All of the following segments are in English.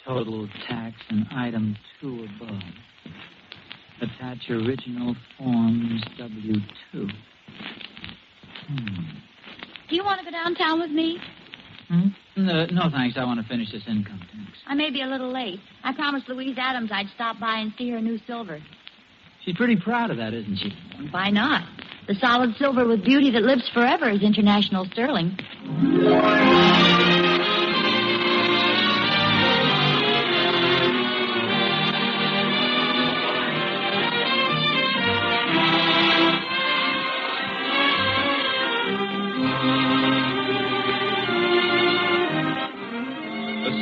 Total tax and item 2 above. Attach original forms W-2. Do you want to go downtown with me? No, thanks. I want to finish this income tax. I may be a little late. I promised Louise Adams I'd stop by and see her new silver. She's pretty proud of that, isn't she? Why not? The solid silver with beauty that lives forever is international sterling.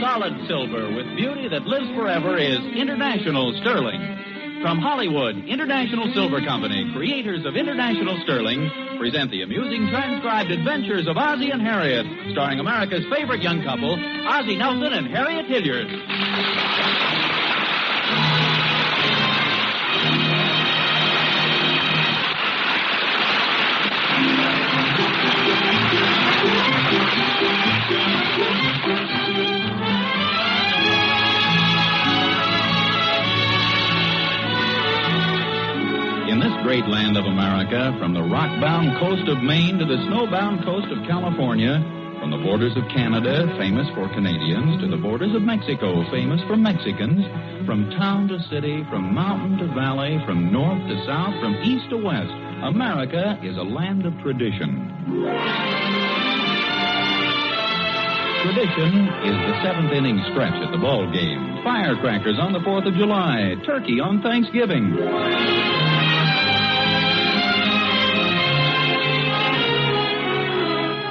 Solid silver with beauty that lives forever is International Sterling. From Hollywood, International Silver Company, creators of International Sterling, present the amusing transcribed adventures of Ozzie and Harriet, starring America's favorite young couple, Ozzie Nelson and Harriet Hilliard. In this great land of America, from the rock-bound coast of Maine to the snow-bound coast of California, from the borders of Canada, famous for Canadians, to the borders of Mexico, famous for Mexicans, from town to city, from mountain to valley, from north to south, from east to west, America is a land of tradition. Tradition is the seventh-inning stretch at the ball game, firecrackers on the 4th of July, turkey on Thanksgiving.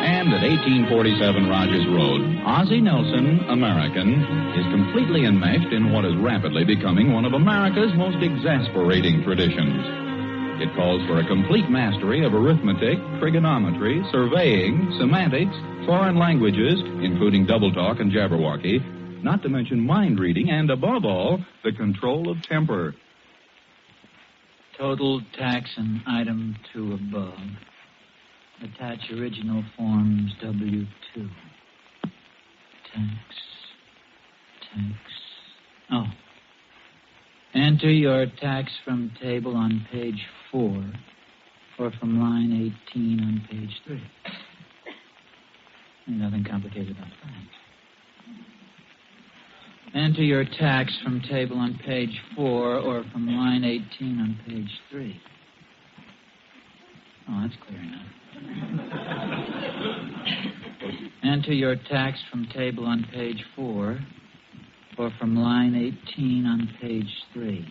And at 1847 Rogers Road, Ozzie Nelson, American, is completely enmeshed in what is rapidly becoming one of America's most exasperating traditions. It calls for a complete mastery of arithmetic, trigonometry, surveying, semantics, foreign languages, including double talk and Jabberwocky, not to mention mind reading, and above all, the control of temper. Total tax and item 2 above. Attach original forms W-2. Tax. Oh. Enter your tax from table on page 4 or from line 18 on page 3. Nothing complicated about that. Enter your tax from table on page 4 or from line 18 on page 3. Oh, that's clear enough. Enter your tax from table on page 4 or from line 18 on page 3.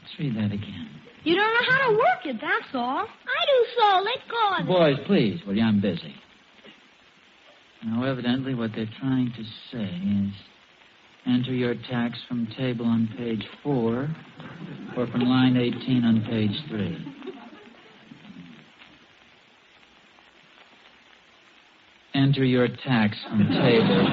Let's read that again. You don't know how to work it, that's all. I do so. Let go of it. Boys, please, will you? I'm busy. Now, evidently what they're trying to say is enter your tax from table on page 4 or from line 18 on page 3. Enter your tax from table.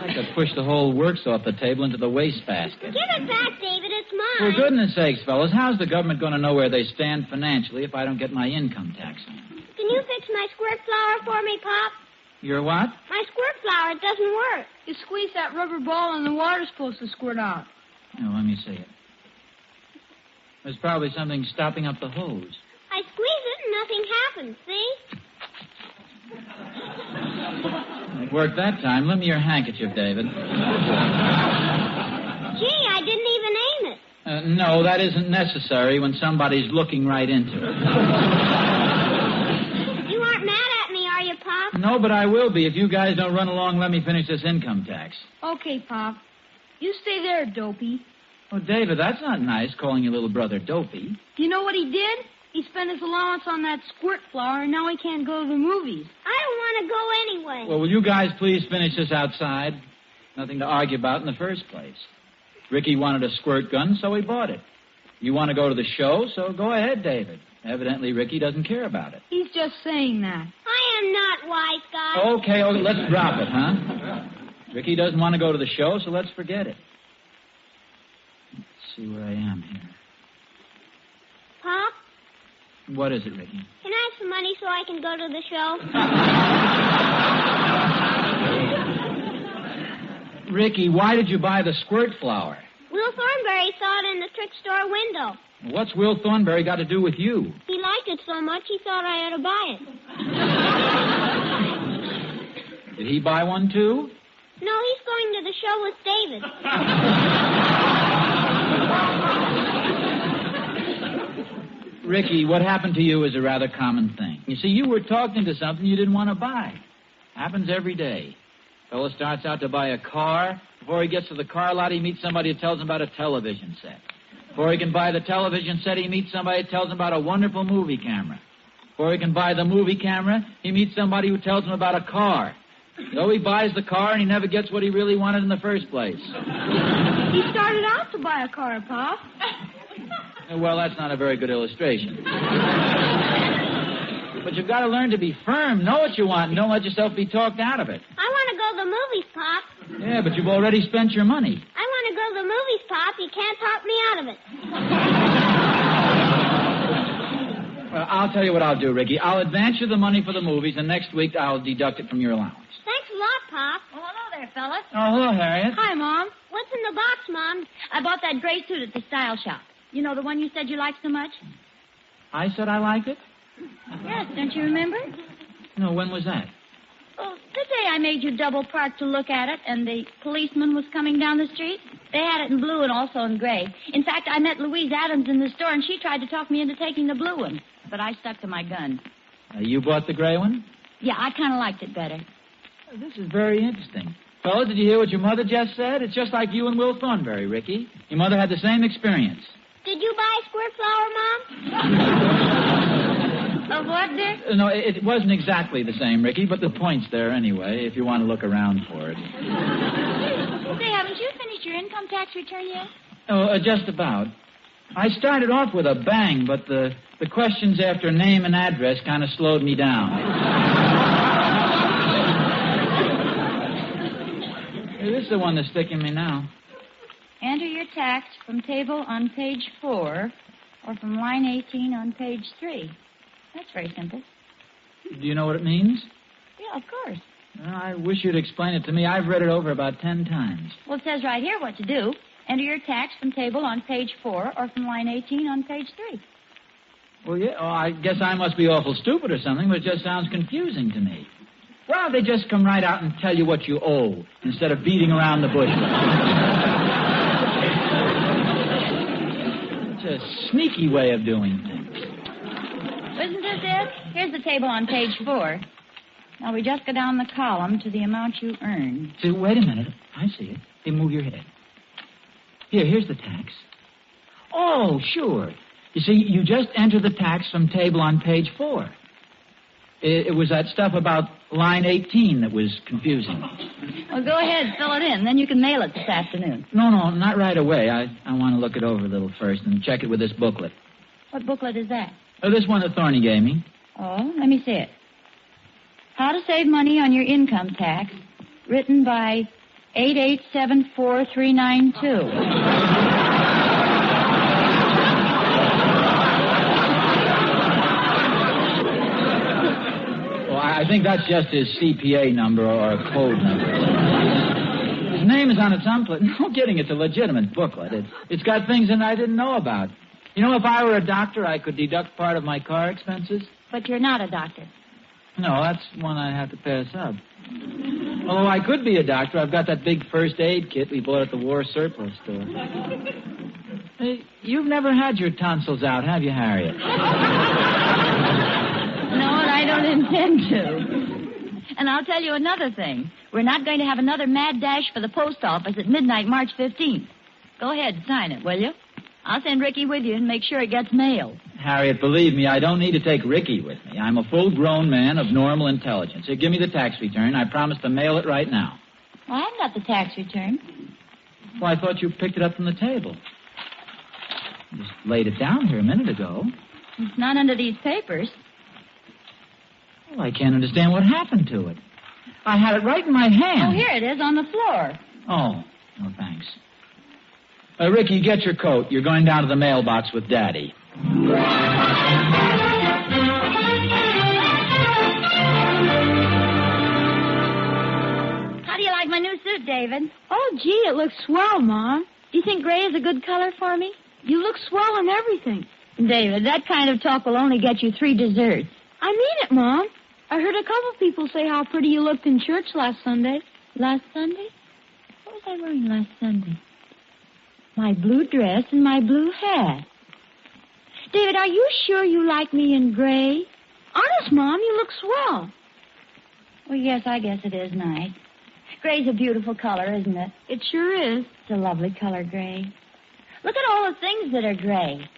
I could push the whole works off the table into the wastebasket. Give it back, David. It's mine. For goodness sakes, fellas, how's the government going to know where they stand financially if I don't get my income tax on? Can you fix my squirt flower for me, Pop? Your what? My squirt flower. It doesn't work. You squeeze that rubber ball and the water's supposed to squirt out. Oh, let me see it. There's probably something stopping up the hose. I squeeze it and nothing happens, see? It worked that time. Lend me your handkerchief, David. Gee, I didn't even aim it. No, that isn't necessary when somebody's looking right into it. You aren't mad at me, are you, Pop? No, but I will be if you guys don't run along and let me finish this income tax. Okay, Pop. You stay there, Dopey. Oh, David, that's not nice, calling your little brother Dopey. You know what he did? He spent his allowance on that squirt flower, and now he can't go to the movies. I don't want to go anyway. Well, will you guys please finish this outside? Nothing to argue about in the first place. Ricky wanted a squirt gun, so he bought it. You want to go to the show, so go ahead, David. Evidently, Ricky doesn't care about it. He's just saying that. I am not wise, guys. Okay, let's drop it, huh? Ricky doesn't want to go to the show, so let's forget it. Let's see where I am here. Pop? What is it, Ricky? Can I have some money so I can go to the show? Ricky, why did you buy the squirt flower? Will Thornberry saw it in the thrift store window. What's Will Thornberry got to do with you? He liked it so much he thought I ought to buy it. Did he buy one, too? No, he's going to the show with David. Ricky, what happened to you is a rather common thing. You see, you were talked into something you didn't want to buy. Happens every day. Fellow starts out to buy a car. Before he gets to the car lot, he meets somebody who tells him about a television set. Before he can buy the television set, he meets somebody who tells him about a wonderful movie camera. Before he can buy the movie camera, he meets somebody who tells him about a car. So he buys the car, and he never gets what he really wanted in the first place. He started out to buy a car, Pop. Well, that's not a very good illustration. But you've got to learn to be firm, know what you want, and don't let yourself be talked out of it. I want to go to the movies, Pop. Yeah, but you've already spent your money. I want to go to the movies, Pop. You can't talk me out of it. Well, I'll tell you what I'll do, Ricky. I'll advance you the money for the movies, and next week I'll deduct it from your allowance. Thanks a lot, Pop. Well, hello there, fellas. Oh, hello, Harriet. Hi, Mom. What's in the box, Mom? I bought that gray suit at the style shop. You know, the one you said you liked so much? I said I liked it? Yes, don't you remember? No, when was that? Well, the day I made you double park to look at it, and the policeman was coming down the street. They had it in blue and also in gray. In fact, I met Louise Adams in the store, and she tried to talk me into taking the blue one. But I stuck to my gun. You bought the gray one? Yeah, I kind of liked it better. This is very interesting. Fellas, did you hear what your mother just said? It's just like you and Will Thornberry, Ricky. Your mother had the same experience. Did you buy a squirt flower, Mom? Of what, dear? No, it wasn't exactly the same, Ricky, but the point's there anyway, if you want to look around for it. Say, haven't you finished your income tax return yet? Oh, just about. I started off with a bang, but the questions after name and address kind of slowed me down. This is the one that's sticking me now. Enter your tax from table on page 4 or from line 18 on page 3. That's very simple. Do you know what it means? Yeah, of course. Well, I wish you'd explain it to me. I've read it over about 10 times. Well, it says right here what to do. Enter your tax from table on page 4 or from line 18 on page 3. Well, yeah, I guess I must be awful stupid or something, but it just sounds confusing to me. Why don't they just come right out and tell you what you owe instead of beating around the bush? It's a sneaky way of doing things. Isn't this it? Here's the table on page 4. Now, we just go down the column to the amount you earn. See, wait a minute. I see it. Hey, move your head. Here's the tax. Oh, sure. You see, you just enter the tax from table on page 4. It was that stuff about line 18 that was confusing. Well, go ahead, fill it in. Then you can mail it this afternoon. No, not right away. I want to look it over a little first and check it with this booklet. What booklet is that? This one that Thorny gave me. Oh, let me see it. How to Save Money on Your Income Tax, written by 8874392. I think that's just his CPA number or a code number. His name is on it someplace. No kidding, it's a legitimate booklet. It's got things in it I didn't know about. You know, if I were a doctor, I could deduct part of my car expenses. But you're not a doctor. No, that's one I have to pass up. Although I could be a doctor, I've got that big first aid kit we bought at the war surplus store. Hey, you've never had your tonsils out, have you, Harriet? No, and I don't intend to. And I'll tell you another thing. We're not going to have another mad dash for the post office at midnight, March 15th. Go ahead and sign it, will you? I'll send Ricky with you and make sure it gets mailed. Harriet, believe me, I don't need to take Ricky with me. I'm a full-grown man of normal intelligence. Here, give me the tax return. I promise to mail it right now. Well, I haven't got the tax return. Well, I thought you picked it up from the table. You just laid it down here a minute ago. It's not under these papers. Well, I can't understand what happened to it. I had it right in my hand. Oh, here it is on the floor. Oh, no, thanks. Ricky, get your coat. You're going down to the mailbox with Daddy. How do you like my my new suit, David. Oh, gee, it looks swell, Mom. Do you think gray is a good color for me? You look swell in everything. David, that kind of talk will only get you 3 desserts. I mean it, Mom. I heard a couple people say how pretty you looked in church last Sunday. Last Sunday? What was I wearing last Sunday? My blue dress and my blue hat. David, are you sure you like me in gray? Honest, Mom, you look swell. Well, yes, I guess it is nice. Gray's a beautiful color, isn't it? It sure is. It's a lovely color, gray. Look at all the things that are gray.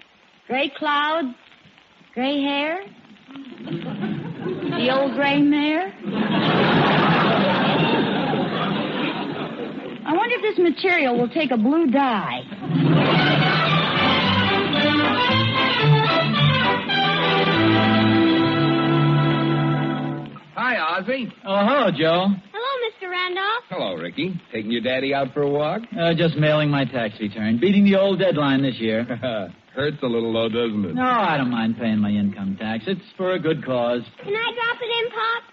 Gray clouds, gray hair, the old gray mare. I wonder if this material will take a blue dye. Hi, Ozzie. Oh, hello, Joe. Hello, Mr. Randolph. Hello, Ricky. Taking your daddy out for a walk? Just mailing my tax return. Beating the old deadline this year. Hurts a little, though, doesn't it? No, I don't mind paying my income tax. It's for a good cause. Can I drop it in, Pop?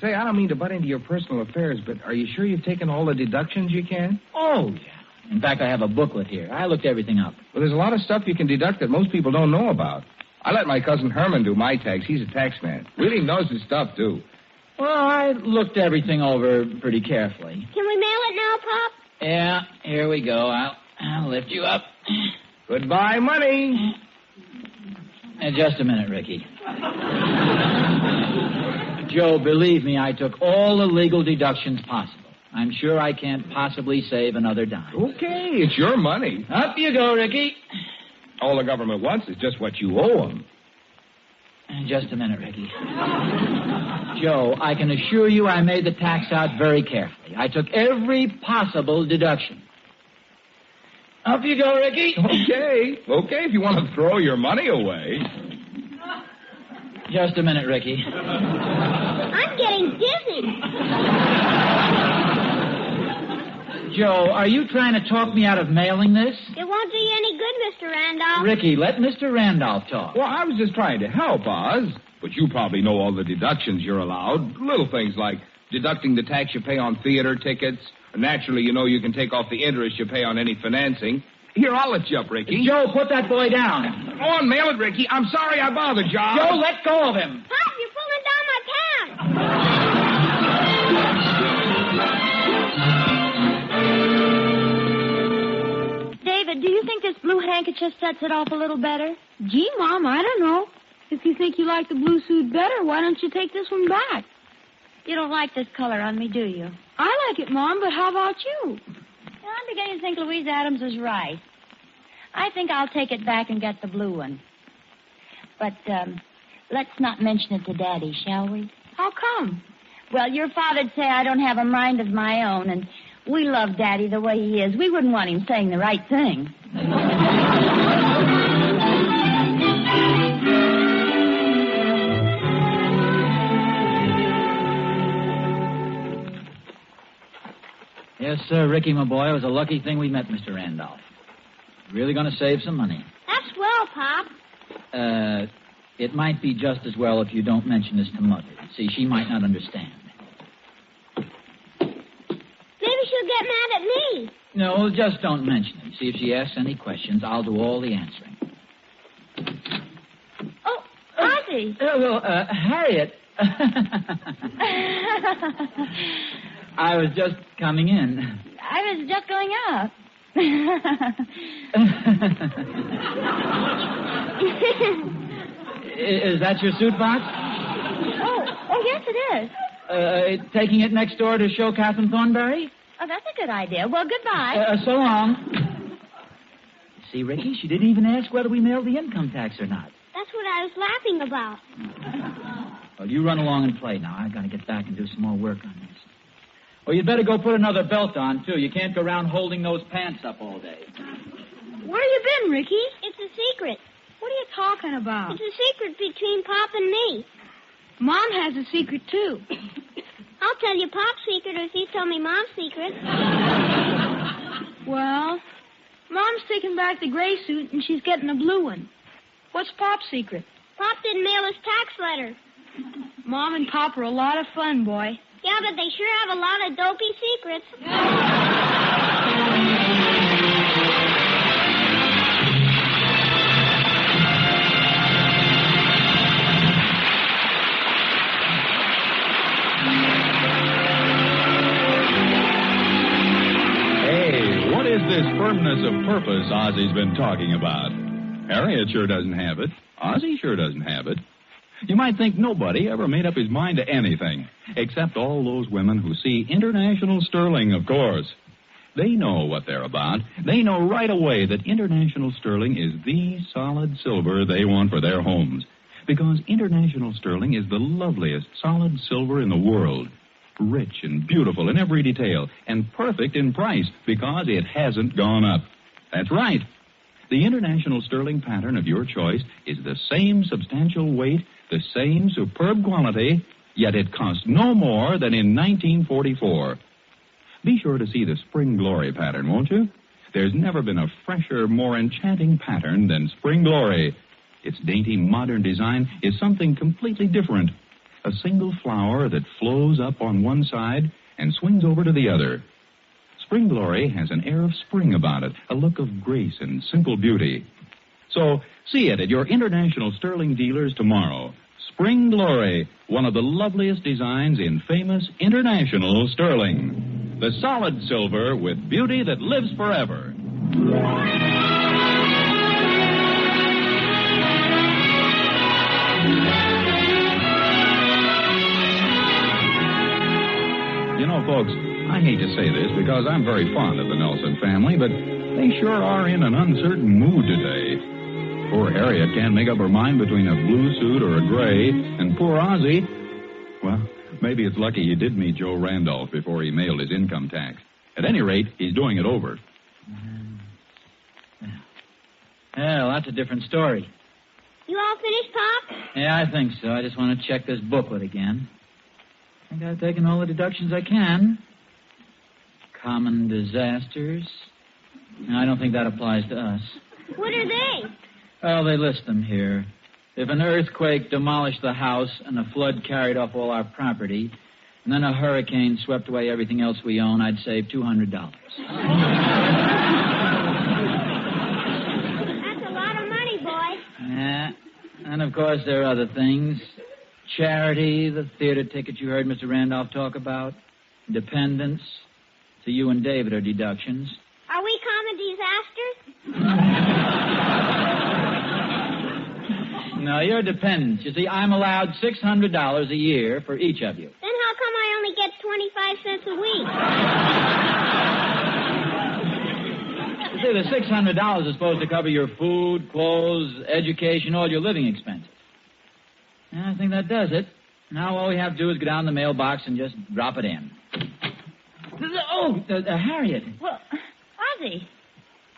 Say, I don't mean to butt into your personal affairs, but are you sure you've taken all the deductions you can? Oh, yeah. In fact, I have a booklet here. I looked everything up. Well, there's a lot of stuff you can deduct that most people don't know about. I let my cousin Herman do my tax. He's a tax man. Really knows his stuff, too. Well, I looked everything over pretty carefully. Can we mail it now, Pop? Yeah, here we go. I'll lift you up. Goodbye, money. Just a minute, Ricky. Joe, believe me, I took all the legal deductions possible. I'm sure I can't possibly save another dime. Okay, it's your money. Up you go, Ricky. All the government wants is just what you owe them. Just a minute, Ricky. Joe, I can assure you I made the tax out very carefully. I took every possible deduction. Up you go, Ricky. Okay, if you want to throw your money away. Just a minute, Ricky. I'm getting dizzy. Joe, are you trying to talk me out of mailing this? It won't do you any good, Mr. Randolph. Ricky, let Mr. Randolph talk. Well, I was just trying to help, Oz. But you probably know all the deductions you're allowed. Little things like deducting the tax you pay on theater tickets. Naturally, you know you can take off the interest you pay on any financing. Here, I'll let you up, Ricky. Joe, put that boy down. Go on, mail it, Ricky. I'm sorry I bothered you. Joe, let go of him. Pop, you're pulling down my pants. David, do you think this blue handkerchief sets it off a little better? Gee, Mom, I don't know. If you think you like the blue suit better, why don't you take this one back? You don't like this color on me, do you? I like it, Mom, but how about you? Well, I'm beginning to think Louise Adams is right. I think I'll take it back and get the blue one. But, let's not mention it to Daddy, shall we? How come? Well, your father'd say I don't have a mind of my own, and we love Daddy the way he is. We wouldn't want him saying the right thing. Yes, sir, Ricky, my boy. It was a lucky thing we met Mr. Randolph. Really going to save some money. That's well, Pop. It might be just as well if you don't mention this to Mother. See, she might not understand. Maybe she'll get mad at me. No, just don't mention it. See, if she asks any questions, I'll do all the answering. Oh, Ozzie. Harriet. I was just coming in. I was just going up. Is that your suit box? Oh, yes, it is. Taking it next door to show Catherine Thornberry? Oh, that's a good idea. Well, goodbye. So long. See, Ricky, she didn't even ask whether we mailed the income tax or not. That's what I was laughing about. Well, you run along and play now. I've got to get back and do some more work on this. Well, you'd better go put another belt on, too. You can't go around holding those pants up all day. Where you been, Ricky? It's a secret. What are you talking about? It's a secret between Pop and me. Mom has a secret, too. I'll tell you Pop's secret if you tell me Mom's secret. Well, Mom's taking back the gray suit, and she's getting a blue one. What's Pop's secret? Pop didn't mail his tax letter. Mom and Pop are a lot of fun, boy. Yeah, but they sure have a lot of dopey secrets. Hey, what is this firmness of purpose Ozzie's been talking about? Harriet sure doesn't have it. Ozzie sure doesn't have it. You might think nobody ever made up his mind to anything, except all those women who see International Sterling, of course. They know what they're about. They know right away that International Sterling is the solid silver they want for their homes. Because International Sterling is the loveliest solid silver in the world. Rich and beautiful in every detail, and perfect in price because it hasn't gone up. That's right. The International Sterling pattern of your choice is the same substantial weight, the same superb quality, yet it costs no more than in 1944. Be sure to see the Spring Glory pattern, won't you? There's never been a fresher, more enchanting pattern than Spring Glory. Its dainty, modern design is something completely different. A single flower that flows up on one side and swings over to the other. Spring Glory has an air of spring about it, a look of grace and simple beauty. So, see it at your International Sterling dealers tomorrow. Spring Glory, one of the loveliest designs in famous International Sterling. The solid silver with beauty that lives forever. You know, folks, I hate to say this because I'm very fond of the Nelson family, but they sure are in an uncertain mood today. Poor Harriet can't make up her mind between a blue suit or a gray, and poor Ozzie, well, maybe it's lucky he did meet Joe Randolph before he mailed his income tax. At any rate, he's doing it over. Well, that's a different story. You all finished, Pop? Yeah, I think so. I just want to check this booklet again. I think I've taken all the deductions I can. Common disasters. No, I don't think that applies to us. What are they? Well, they list them here. If an earthquake demolished the house and a flood carried off all our property, and then a hurricane swept away everything else we own, I'd save $200. That's a lot of money, boy. Yeah. And, of course, there are other things. Charity, the theater ticket you heard Mr. Randolph talk about, dependence. So you and David are deductions. Are we common disasters? No, you're dependents. You see, I'm allowed $600 a year for each of you. Then how come I only get 25 cents a week? You see, the $600 is supposed to cover your food, clothes, education, all your living expenses. Yeah, I think that does it. Now all we have to do is go down the mailbox and just drop it in. Oh, Harriet. Well, Ozzie.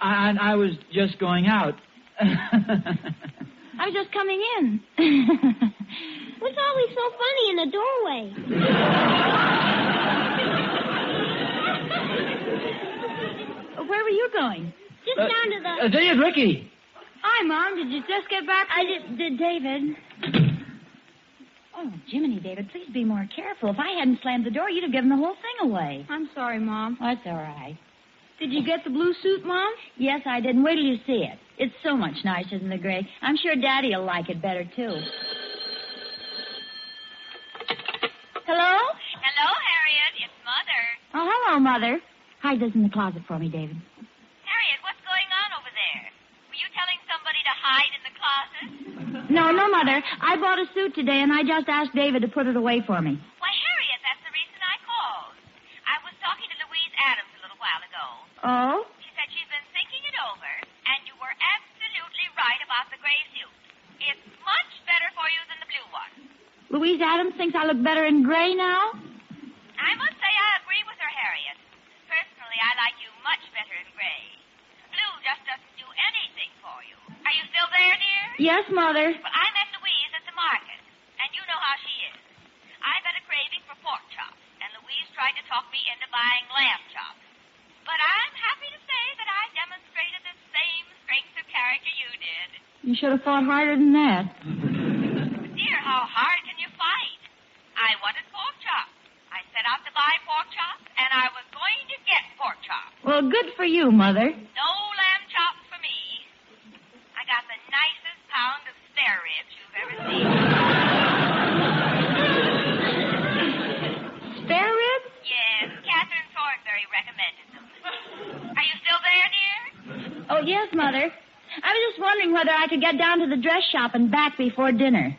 I was just going out. I was just coming in. What's always so funny in the doorway? Where were you going? Just down to the... There's Ricky. Hi, Mom. Did you just get back? I did, David. Oh, Jiminy, David, please be more careful. If I hadn't slammed the door, you'd have given the whole thing away. I'm sorry, Mom. Oh, that's all right. Did you get the blue suit, Mom? Yes, I did. And wait till you see it. It's so much nicer than the gray. I'm sure Daddy will like it better, too. Hello? Hello, Harriet. It's Mother. Oh, hello, Mother. Hide this in the closet for me, David. Harriet, what's going on over there? Were you telling somebody to hide in the closet? No, Mother. I bought a suit today, and I just asked David to put it away for me. Why, Harriet, that's the reason I called. I was talking to Louise Adams a little while ago. Oh? She said she's been thinking it over, and you were absolutely right about the gray suit. It's much better for you than the blue one. Louise Adams thinks I look better in gray now? I must say I agree with her, Harriet. Personally, I like you much better in gray. Blue just doesn't do anything for you. Are you still there, dear? Yes, Mother. Well, I met Louise at the market, and you know how she is. I've had a craving for pork chops, and Louise tried to talk me into buying lamb chops. But I'm happy to say that I demonstrated the same strength of character you did. You should have fought harder than that. Dear, how hard can you fight? I wanted pork chops. I sat buy pork chops, and I was going to get pork chops. Well, good for you, Mother. No lamb chops for me. I got the nicest pound of spare ribs you've ever seen. Spare ribs? Yes, Catherine Thornberry recommended them. Are you still there, dear? Oh, yes, Mother. I was just wondering whether I could get down to the dress shop and back before dinner.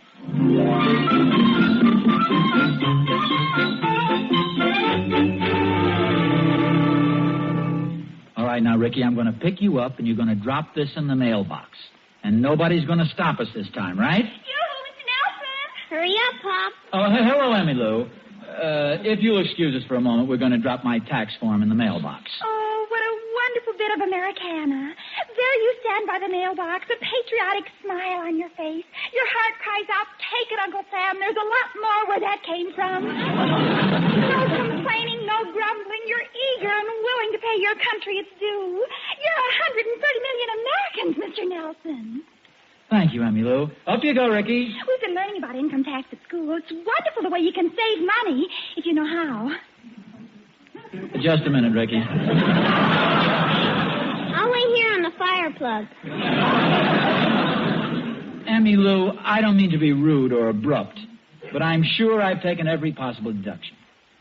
All right, now, Ricky, I'm going to pick you up, and you're going to drop this in the mailbox. And nobody's going to stop us this time, right? Yoo-hoo, Mr. Nelson. Hurry up, Pop. Oh, hello, Emmy Lou. If you'll excuse us for a moment, we're going to drop my tax form in the mailbox. Oh, what a wonderful bit of Americana. There you stand by the mailbox, a patriotic smile on your face. Your heart cries out, take it, Uncle Sam. There's a lot more where that came from. No complaining, no grumbling. You're eager and willing to pay your country its due. You're 130 million Americans, Mr. Nelson. Thank you, Emmy Lou. Up you go, Ricky. We've been learning about income tax at school. It's wonderful the way you can save money if you know how. Just a minute, Ricky. I'll wait here on the fire plug. Emmy Lou, I don't mean to be rude or abrupt, but I'm sure I've taken every possible deduction.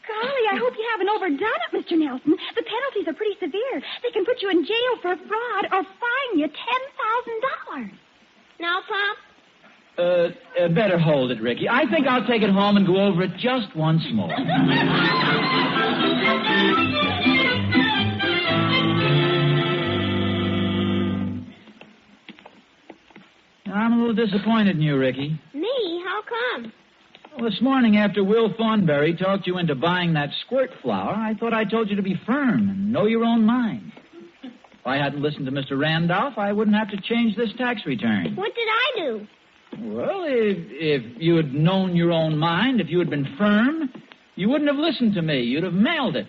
Golly, I hope you haven't overdone it, Mr. Nelson. The penalties are pretty severe. They can put you in jail for fraud or fine you $10,000. Now, Pop? Better hold it, Ricky. I think I'll take it home and go over it just once more. I'm a little disappointed in you, Ricky. Me? How come? Well, this morning after Will Thornberry talked you into buying that squirt flower, I thought I told you to be firm and know your own mind. If I hadn't listened to Mr. Randolph, I wouldn't have to change this tax return. What did I do? Well, if you had known your own mind, if you had been firm, you wouldn't have listened to me. You'd have mailed it.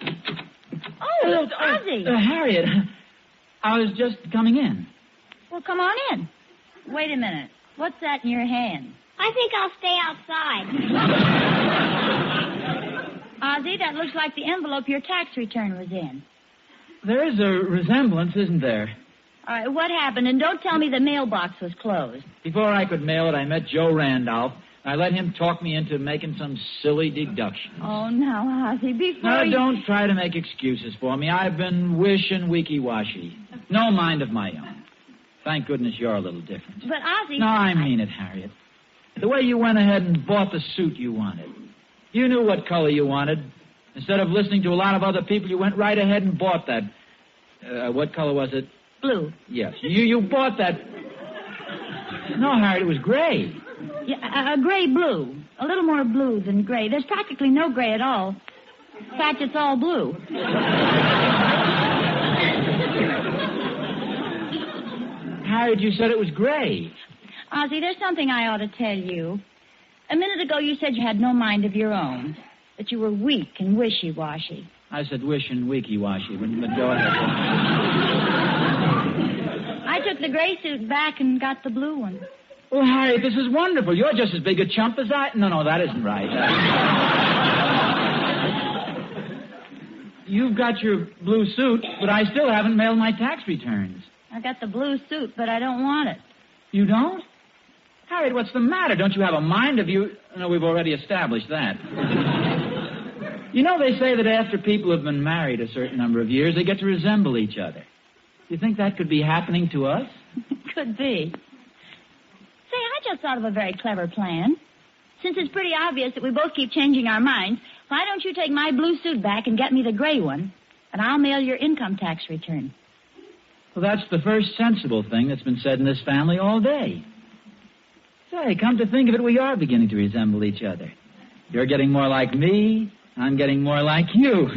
Oh, it's Ozzie. Harriet, I was just coming in. Well, come on in. Wait a minute. What's that in your hand? I think I'll stay outside. Ozzie, that looks like the envelope your tax return was in. There is a resemblance, isn't there? All right, what happened? And don't tell me the mailbox was closed. Before I could mail it, I met Joe Randolph. I let him talk me into making some silly deductions. Oh, now, Ozzie, before Now, don't try to make excuses for me. I've been wishing weaky-washy. No mind of my own. Thank goodness you're a little different. But, Ozzie... No, I mean it, Harriet. The way you went ahead and bought the suit you wanted. You knew what color you wanted. Instead of listening to a lot of other people, you went right ahead and bought that. What color was it? Blue. Yes. You bought that. No, Harriet, it was gray. Yeah, a gray-blue. A little more blue than gray. There's practically no gray at all. In fact, it's all blue. Harriet, you said it was gray. Ozzie, there's something I ought to tell you. A minute ago, you said you had no mind of your own. That you were weak and wishy-washy. I said wish and weaky-washy, but go ahead. I took the gray suit back and got the blue one. Well, Harriet, this is wonderful. You're just as big a chump as I... No, that isn't right. You've got your blue suit, but I still haven't mailed my tax returns. I got the blue suit, but I don't want it. You don't? Harriet, what's the matter? Don't you have a mind of you... No, we've already established that. You know, they say that after people have been married a certain number of years, they get to resemble each other. Do you think that could be happening to us? Could be. Say, I just thought of a very clever plan. Since it's pretty obvious that we both keep changing our minds, why don't you take my blue suit back and get me the gray one, and I'll mail your income tax return. Well, that's the first sensible thing that's been said in this family all day. Say, come to think of it, we are beginning to resemble each other. You're getting more like me. I'm getting more like you.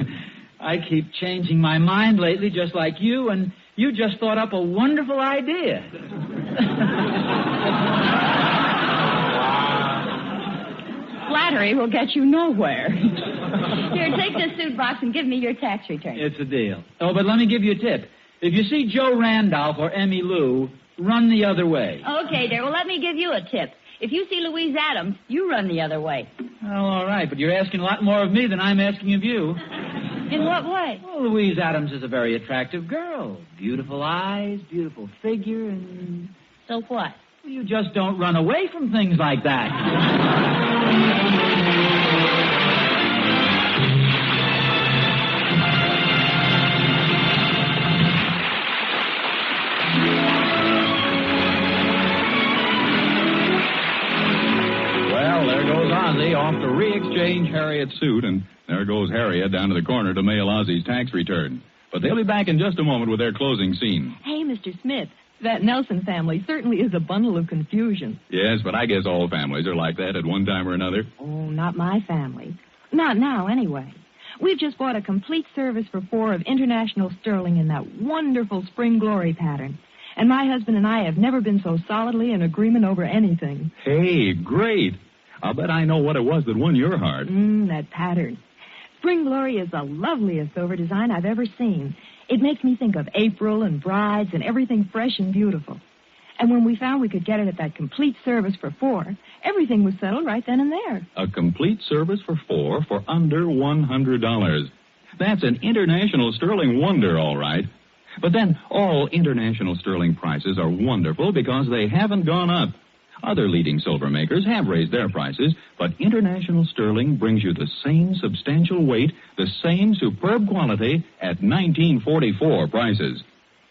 I keep changing my mind lately just like you, and you just thought up a wonderful idea. Flattery will get you nowhere. Here, take this suit box and give me your tax return. It's a deal. Oh, but let me give you a tip. If you see Joe Randolph or Emmy Lou, run the other way. Okay, dear. Well, let me give you a tip. If you see Louise Adams, you run the other way. Well, all right, but you're asking a lot more of me than I'm asking of you. In what way? Well, Louise Adams is a very attractive girl. Beautiful eyes, beautiful figure, and... So what? Well, you just don't run away from things like that. Ozzie off to re-exchange Harriet's suit, and there goes Harriet down to the corner to mail Ozzie's tax return. But they'll be back in just a moment with their closing scene. Hey, Mr. Smith, that Nelson family certainly is a bundle of confusion. Yes, but I guess all families are like that at one time or another. Oh, not my family. Not now, anyway. We've just bought a complete service for 4 of International Sterling in that wonderful Spring Glory pattern. And my husband and I have never been so solidly in agreement over anything. Hey, great. I'll bet I know what it was that won your heart. That pattern. Spring Glory is the loveliest silver design I've ever seen. It makes me think of April and brides and everything fresh and beautiful. And when we found we could get it at that complete service for 4, everything was settled right then and there. A complete service for 4 for under $100. That's an International Sterling wonder, all right. But then all International Sterling prices are wonderful because they haven't gone up. Other leading silver makers have raised their prices, but International Sterling brings you the same substantial weight, the same superb quality at 1944 prices.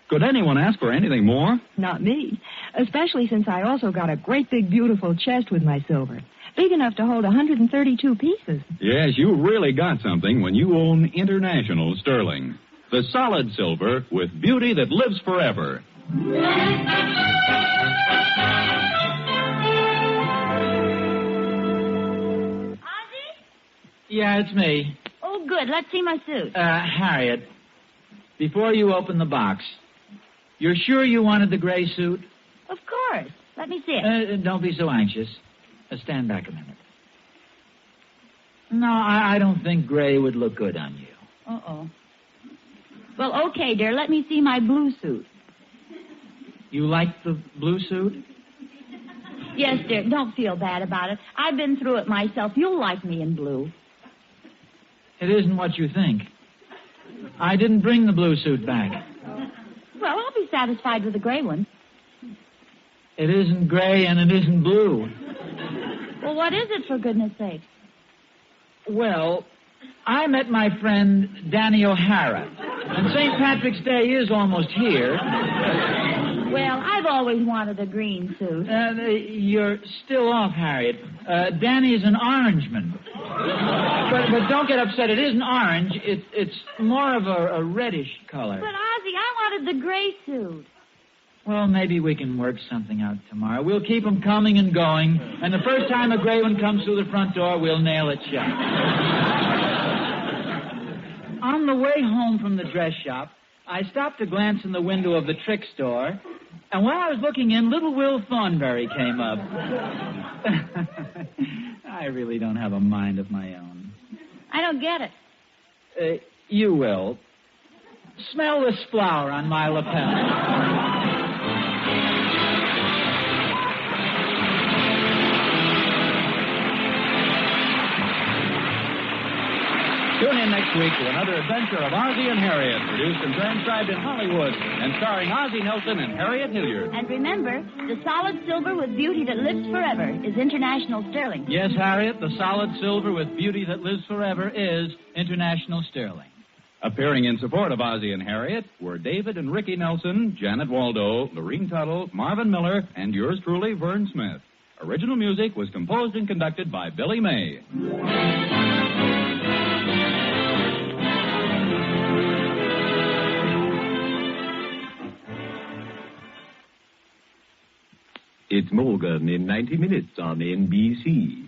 Could anyone ask for anything more? Not me, especially since I also got a great big beautiful chest with my silver, big enough to hold 132 pieces. Yes, you really got something when you own International Sterling. The solid silver with beauty that lives forever. Yeah, it's me. Oh, good. Let's see my suit. Harriet, before you open the box, you're sure you wanted the gray suit? Of course. Let me see it. Don't be so anxious. Stand back a minute. No, I don't think gray would look good on you. Uh-oh. Well, okay, dear. Let me see my blue suit. You like the blue suit? Yes, dear. Don't feel bad about it. I've been through it myself. You'll like me in blue. It isn't what you think. I didn't bring the blue suit back. Well, I'll be satisfied with the gray one. It isn't gray and it isn't blue. Well, what is it, for goodness sake? Well, I met my friend Danny O'Hara, and St. Patrick's Day is almost here. Well, I've always wanted a green suit. You're still off, Harriet. Danny's an orangeman. But don't get upset. It isn't orange. It's more of a reddish color. But, Ozzie, I wanted the gray suit. Well, maybe we can work something out tomorrow. We'll keep them coming and going, and the first time a gray one comes through the front door, we'll nail it shut. On the way home from the dress shop, I stopped to glance in the window of the trick store, and while I was looking in, little Will Thornberry came up. I really don't have a mind of my own. I don't get it. You will. Smell this flower on my lapel. Tune in next week to another adventure of Ozzie and Harriet, produced and transcribed in Hollywood, and starring Ozzie Nelson and Harriet Hilliard. And remember, the solid silver with beauty that lives forever is International Sterling. Yes, Harriet, the solid silver with beauty that lives forever is International Sterling. Appearing in support of Ozzie and Harriet were David and Ricky Nelson, Janet Waldo, Lorene Tuttle, Marvin Miller, and yours truly, Vern Smith. Original music was composed and conducted by Billy May. It's Morgan in 90 minutes on NBC.